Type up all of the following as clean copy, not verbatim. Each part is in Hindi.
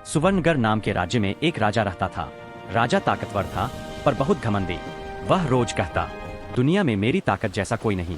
सुवर्णगढ़ नाम के राज्य में एक राजा रहता था। राजा ताकतवर था पर बहुत घमंडी। वह रोज कहता, दुनिया में मेरी ताकत जैसा कोई नहीं।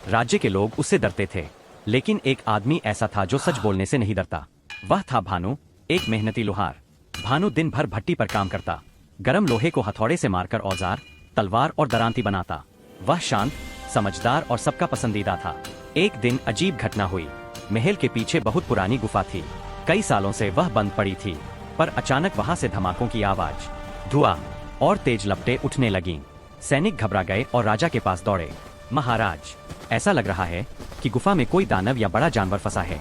राज्य के लोग उससे डरते थे, लेकिन एक आदमी ऐसा था जो सच बोलने से नहीं डरता। वह था भानु, एक मेहनती लोहार। भानु दिन भर भट्टी पर काम करता, गर्म लोहे को हथौड़े से मारकर औजार, तलवार और दरांती बनाता। वह शांत, समझदार और सबका पसंदीदा था। एक दिन अजीब घटना हुई। महल के पीछे बहुत पुरानी गुफा थी। कई सालों से वह बंद पड़ी थी, पर अचानक वहां से धमाकों की आवाज, धुआं और तेज लपटें उठने लगीं। सैनिक घबरा गए और राजा के पास दौड़े। महाराज, ऐसा लग रहा है कि गुफा में कोई दानव या बड़ा जानवर फंसा है।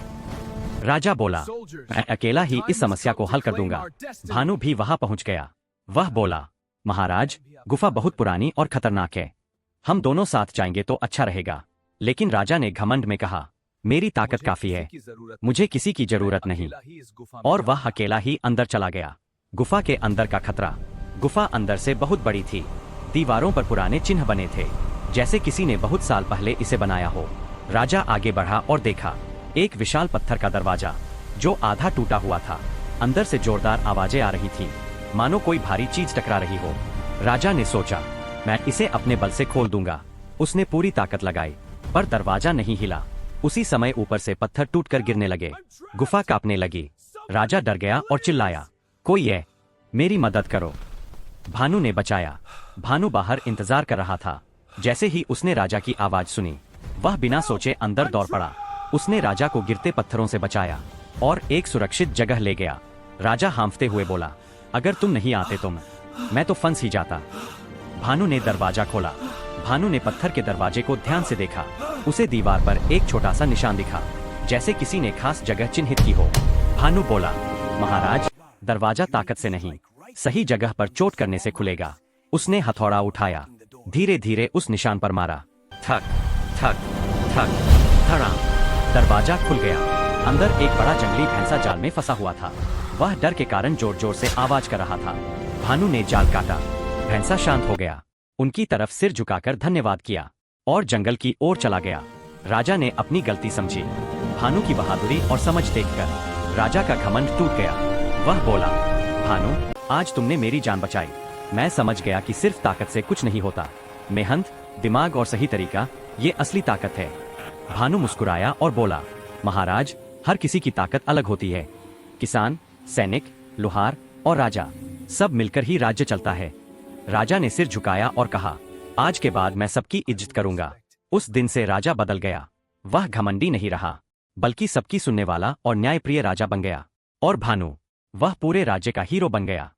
राजा बोला, मैं अकेला ही इस समस्या को हल कर दूंगा। भानु भी वहां पहुंच गया। वह बोला, महाराज, गुफा बहुत पुरानी और खतरनाक है। हम दोनों साथ जाएंगे तो अच्छा रहेगा। लेकिन राजा ने घमंड में कहा, मेरी ताकत काफी है, मुझे किसी की जरूरत नहीं। और वह अकेला ही अंदर चला गया। गुफा के अंदर का खतरा। गुफा अंदर से बहुत बड़ी थी। दीवारों पर पुराने चिन्ह बने थे, जैसे किसी ने बहुत साल पहले इसे बनाया हो। राजा आगे बढ़ा और देखा एक विशाल पत्थर का दरवाजा, जो आधा टूटा हुआ था। अंदर से जोरदार आवाजें आ रही थी, मानो कोई भारी चीज टकरा रही हो। राजा ने सोचा, मैं इसे अपने बल से खोल दूंगा। उसने पूरी ताकत लगाई, पर दरवाजा नहीं हिला। उसी समय ऊपर से पत्थर टूटकर गिरने लगे। गुफा कांपने लगी। राजा डर गया और चिल्लाया, कोई है, मेरी मदद करो। भानु ने बचाया। भानु बाहर इंतजार कर रहा था। जैसे ही उसने राजा की आवाज सुनी, वह बिना सोचे अंदर दौड़ पड़ा। उसने राजा को गिरते पत्थरों से बचाया और एक सुरक्षित जगह ले गया। राजा हांफते हुए बोला, अगर तुम नहीं आते तो मैं तो फंस ही जाता। भानु ने दरवाजा खोला। भानु ने पत्थर के दरवाजे को ध्यान से देखा। उसे दीवार पर एक छोटा सा निशान दिखा, जैसे किसी ने खास जगह चिन्हित की हो। भानु बोला, महाराज, दरवाजा ताकत से नहीं, सही जगह पर चोट करने से खुलेगा। उसने हथौड़ा उठाया, धीरे धीरे उस निशान पर मारा। थक थक थक धड़ाम, दरवाजा खुल गया। अंदर एक बड़ा जंगली भैंसा जाल में फंसा हुआ था। वह डर के कारण जोर जोर से आवाज कर रहा था। भानु ने जाल काटा। भैंसा शांत हो गया, उनकी तरफ सिर झुकाकर धन्यवाद किया और जंगल की ओर चला गया। राजा ने अपनी गलती समझी। भानु की बहादुरी और समझ देखकर राजा का घमंड टूट गया। वह बोला, भानु, आज तुमने मेरी जान बचाई। मैं समझ गया कि सिर्फ ताकत से कुछ नहीं होता। मेहनत, दिमाग और सही तरीका, ये असली ताकत है। भानु मुस्कुराया और बोला, महाराज, हर किसी की ताकत अलग होती है। किसान, सैनिक, लोहार और राजा, सब मिलकर ही राज्य चलता है। राजा ने सिर झुकाया और कहा, आज के बाद मैं सबकी इज्जत करूंगा। उस दिन से राजा बदल गया। वह घमंडी नहीं रहा, बल्कि सबकी सुनने वाला और न्यायप्रिय राजा बन गया। और भानु, वह पूरे राज्य का हीरो बन गया।